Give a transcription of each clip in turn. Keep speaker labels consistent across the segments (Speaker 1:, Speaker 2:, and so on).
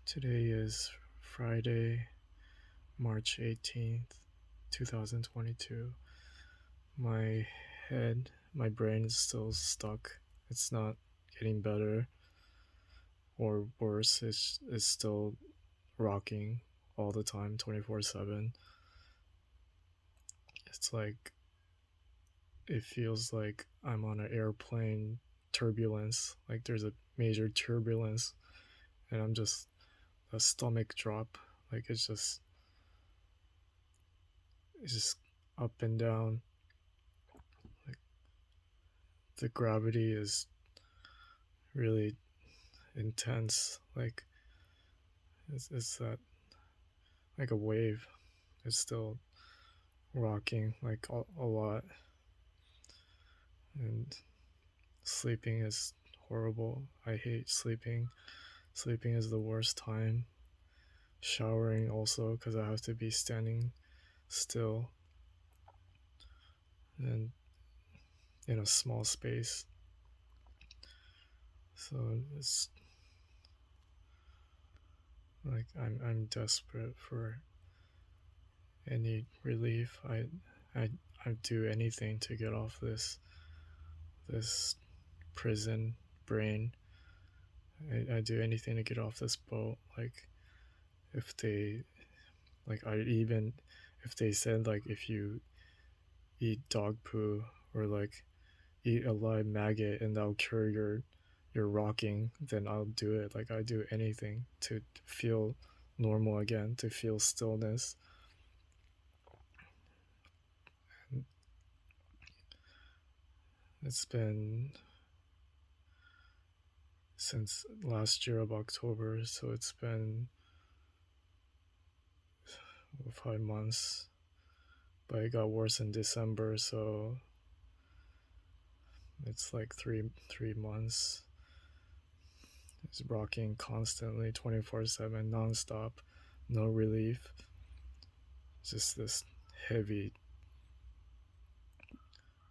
Speaker 1: Today is Friday, March 18th, 2022. My my brain is still stuck. It's not getting better or worse. It's still rocking all the time, 24/7. It's like, it feels like I'm on an airplane turbulence. Like there's a major turbulence, and I'm just a stomach drop. Like it's just up and down. Like the gravity is really intense. Like it's that, like a wave. It's still rocking like a lot, and sleeping is horrible. I hate sleeping. Sleeping is the worst time. Showering also, because I have to be standing still and in a small space. So it's like I'm desperate for any relief. I I do anything to get off this prison brain. I do anything to get off this boat. Like if they I even if they said like if you eat dog poo or like eat a live maggot and that'll cure your rocking, then I'll do it. Like I do anything to feel normal again, to feel stillness. And it's been since last year of October, so it's been 5 months. But it got worse in December, so it's like three months. It's rocking constantly, 24/7, nonstop, no relief. Just this heavy.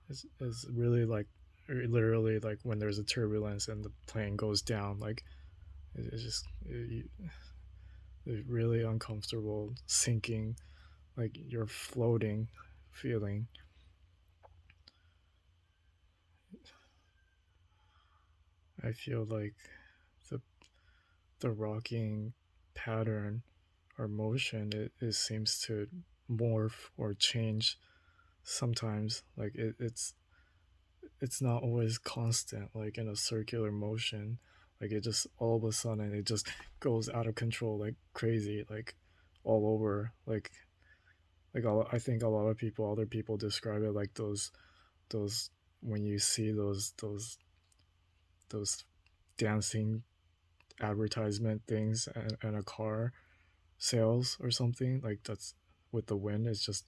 Speaker 1: It's really like literally like when there's a turbulence and the plane goes down. Like it's just it's really uncomfortable, sinking, like you're floating, feeling. I feel like the the rocking pattern or motion, it seems to morph or change sometimes. Like it's not always constant, like in a circular motion. Like it just all of a sudden it just goes out of control like crazy, like all over. I think a lot of people, other people describe it like those when you see those dancing advertisement things and a car sales or something, like that's with the wind. It's just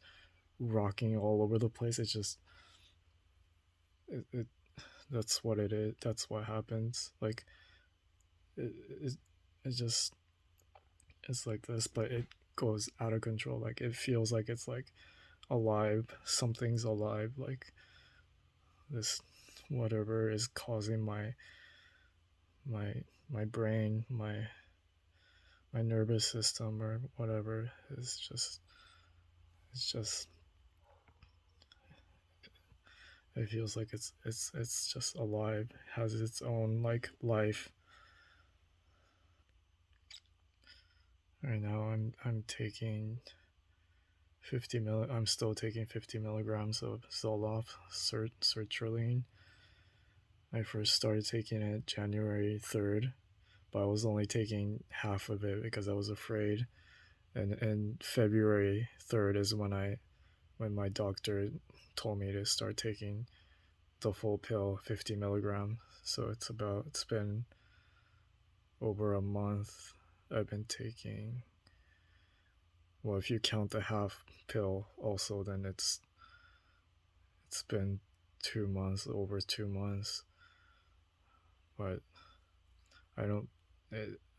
Speaker 1: rocking all over the place. It's just it that's what it is. That's what happens. Like it, it, it just it's like this, but it goes out of control. Like it feels like it's like alive. Something's alive. Like this, whatever is causing my my brain, my nervous system or whatever is just it's just it feels like it's just alive, has its own like life. Right now I'm taking I'm still taking 50 milligrams of Zoloft sertraline. I first started taking it January 3rd, but I was only taking half of it because I was afraid. And February 3rd is when my doctor told me to start taking the full pill, 50 milligrams. So it's been over a month I've been taking. Well, if you count the half pill also, then it's been 2 months, over 2 months. But I don't,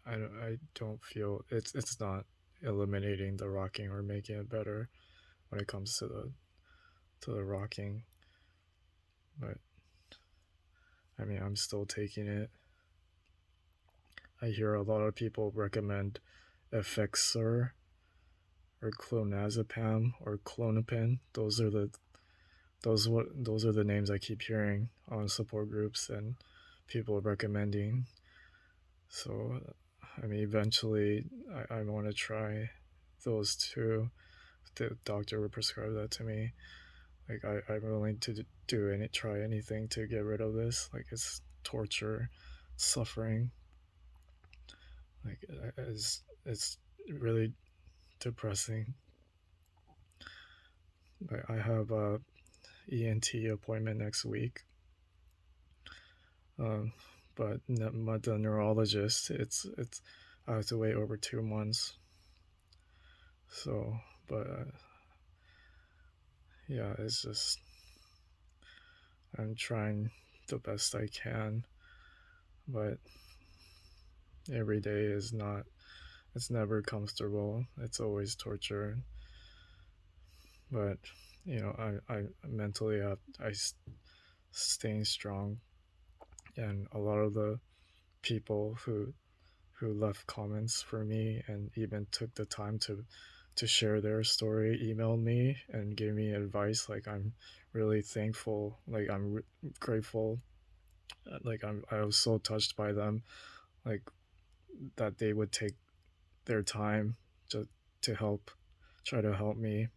Speaker 1: I don't feel it's not eliminating the rocking or making it better when it comes to the rocking. But I mean, I'm still taking it. I hear a lot of people recommend Effexor or clonazepam or clonopin. Those are the names I keep hearing on support groups and people recommending. So, I mean, eventually, I want to try those two. The doctor would prescribe that to me. Like, I'm willing to try anything to get rid of this. Like, it's torture, suffering. Like, it's really depressing. I have a ENT appointment next week. Um, but the neurologist, it's I have to wait over 2 months. So, but yeah, it's just I'm trying the best I can, but every day is not. It's never comfortable. It's always torture. But I mentally have staying strong, and a lot of the people who left comments for me and even took the time to share their story emailed me and gave me advice. Like, I'm really thankful, like grateful, like I was so touched by them, like that they would take their time to help, try to help me,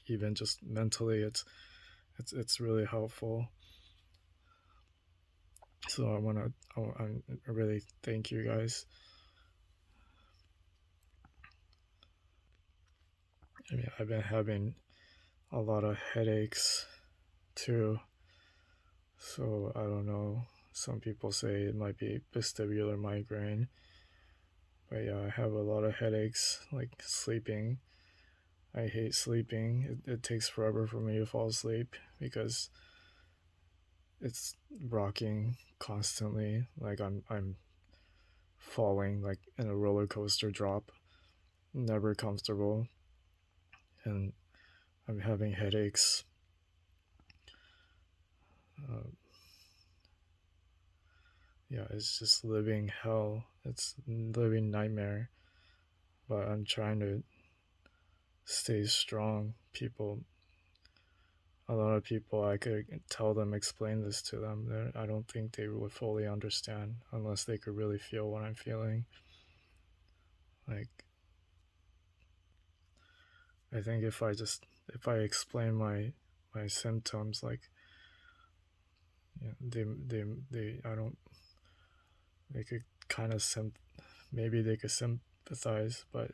Speaker 1: even just mentally. It's really helpful. So I really thank you guys. I mean, I've been having a lot of headaches too. So I don't know. Some people say it might be vestibular migraine. But yeah, I have a lot of headaches, like sleeping. I hate sleeping. It takes forever for me to fall asleep because it's rocking constantly. Like I'm falling like in a roller coaster drop. Never comfortable. And I'm having headaches. Uh, yeah, it's just living hell. It's living nightmare. But I'm trying to stay strong. A lot of people, I could tell them, explain this to them. I don't think they would fully understand unless they could really feel what I'm feeling. Like, I think if I explain my symptoms, like, yeah, they I don't they could kind of maybe they could sympathize, but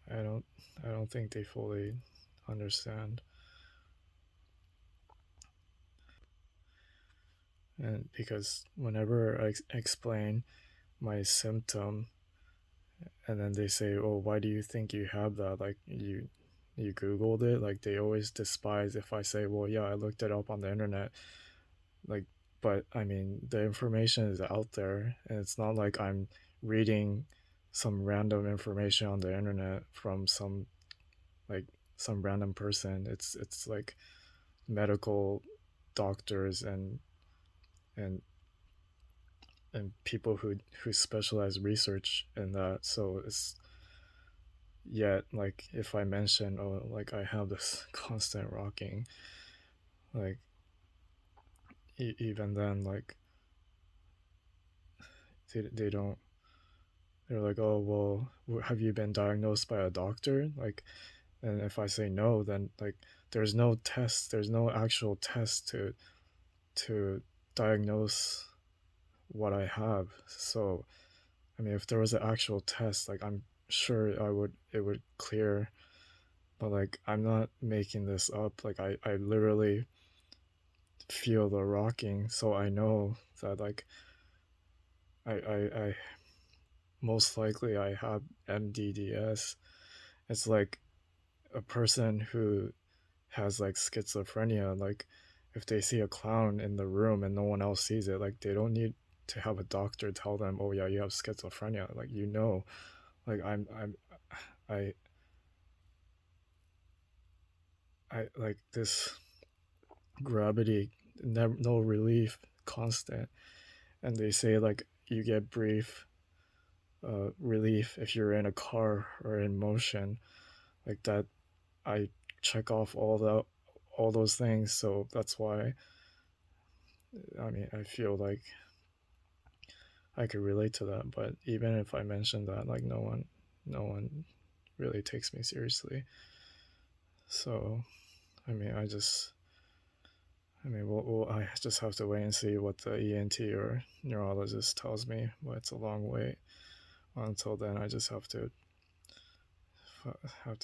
Speaker 1: I don't I don't think they fully understand. And because whenever I explain my symptom, and then they say, "Oh, why do you think you have that? Like, you googled it?" Like, they always despise if I say, "Well, yeah, I looked it up on the internet." Like, but I mean, the information is out there, and it's not like I'm reading some random information on the internet from like some random person. It's like medical doctors and and people who specialize research in that. So it's yet, like, if I mention, oh, like, I have this constant rocking, like, even then, like, they don't, they're like, oh, well, have you been diagnosed by a doctor? Like, and if I say no, then, like, there's no actual test to diagnose what I have. So I mean, if there was an actual test, like, I'm sure it would clear. But, like, I'm not making this up. Like, I literally feel the rocking, so I know that, like, I most likely I have MdDs. It's like a person who has, like, schizophrenia. Like, if they see a clown in the room and no one else sees it, like, they don't need to have a doctor tell them, "Oh yeah, you have schizophrenia." Like, like, I I like this gravity, no relief, constant. And they say, like, you get brief relief if you're in a car or in motion like that. I check off all those things, so that's why I mean I feel like I could relate to that. But even if I mention that, like no one really takes me seriously. So I mean, I just have to wait and see what the ENT or neurologist tells me. But it's a long wait. Until then, I just have to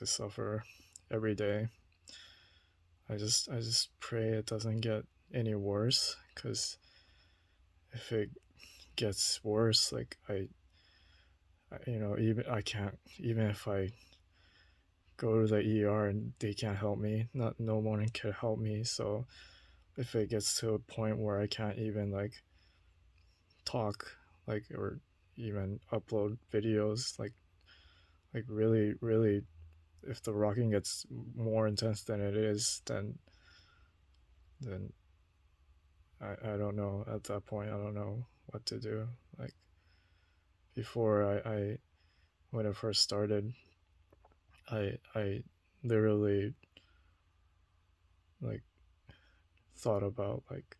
Speaker 1: suffer every day. I just pray it doesn't get any worse, because if it gets worse, like even I can't, even if I go to the ER and they can't help me, no one can help me. So if it gets to a point where I can't even like talk, like, or even upload videos, like really, if the rocking gets more intense than it is, then I don't know. At that point, I don't know what to do. Like before, I when I first started, I literally like thought about like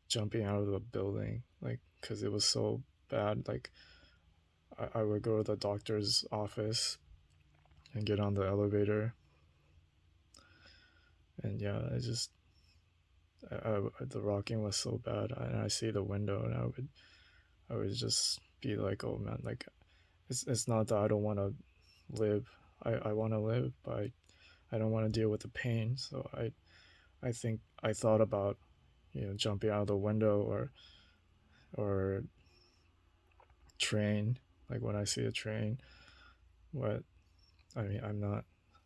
Speaker 1: jumping out of the building, like, because it was so bad. Like I would go to the doctor's office and get on the elevator, and yeah, the rocking was so bad, and I see the window, and I would just be like, oh man, like it's not that I don't want to live. I want to live, but I don't want to deal with the pain. So I think I thought about jumping out of the window, or train, like when I see a train. But I mean,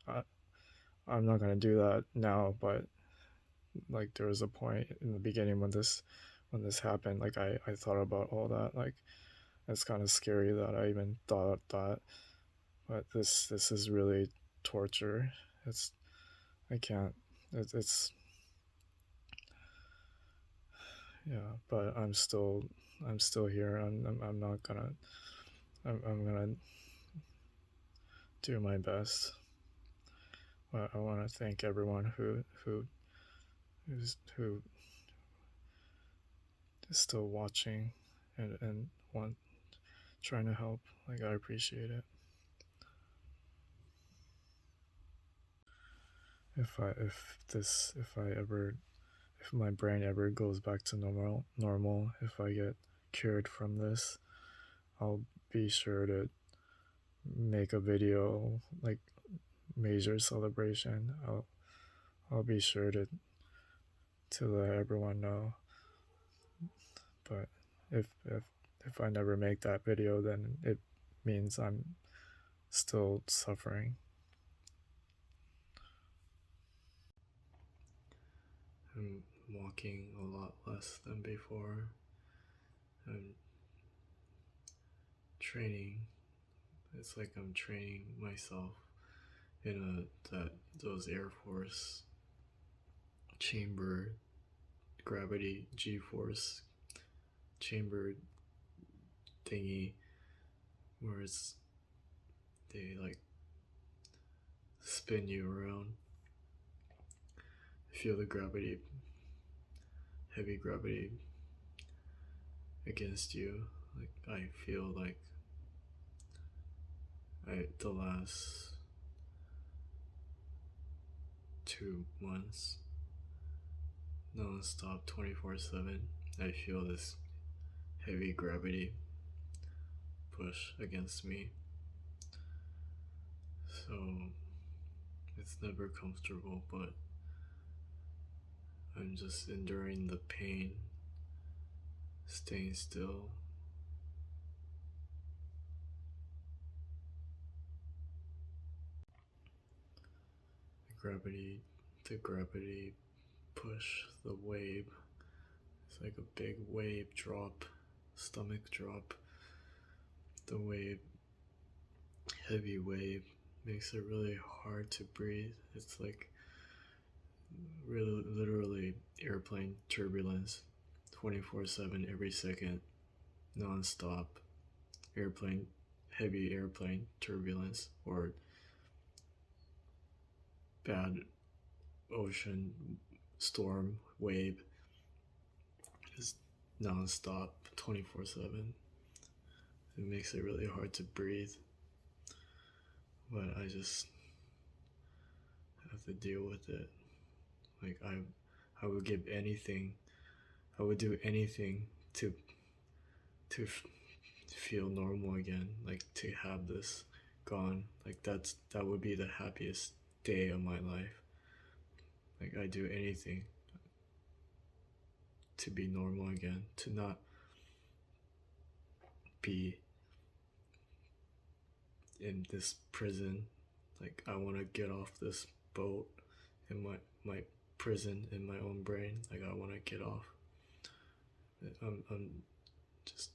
Speaker 1: I, I'm not gonna do that now. But like there was a point in the beginning when this happened. Like I thought about all that. Like it's kind of scary that I even thought that. But this is really torture. It's I can't. It's yeah. But I'm still here. I'm not gonna. I'm gonna do my best. I want to thank everyone who is still watching and trying to help. Like I appreciate it. If my brain ever goes back to normal, if I get cured from this, I'll be sure to make a video, like major celebration. I'll be sure to let everyone know. But if I never make that video, then it means I'm still suffering. I'm walking a lot less than before. I'm training. It's like I'm training myself in those Air Force chamber gravity G-force chamber thingy, where they like spin you around. Feel the gravity, heavy gravity against you. Like I feel like the last 2 months, non-stop 24/7, I feel this heavy gravity push against me. So it's never comfortable, but I'm just enduring the pain, staying still. The gravity push, the wave. It's like a big wave drop, stomach drop. The wave, heavy wave, makes it really hard to breathe. It's like really literally airplane turbulence 24/7 every second, non-stop airplane, heavy airplane turbulence, or bad ocean storm wave is non-stop 24/7. It makes it really hard to breathe, but I just have to deal with it. Like I would give anything, I would do anything to to feel normal again, like to have this gone. Like that would be the happiest day of my life. Like I do anything to be normal again, to not be in this prison. Like I want to get off this boat in my prison in my own brain. Like I want to get off. I'm just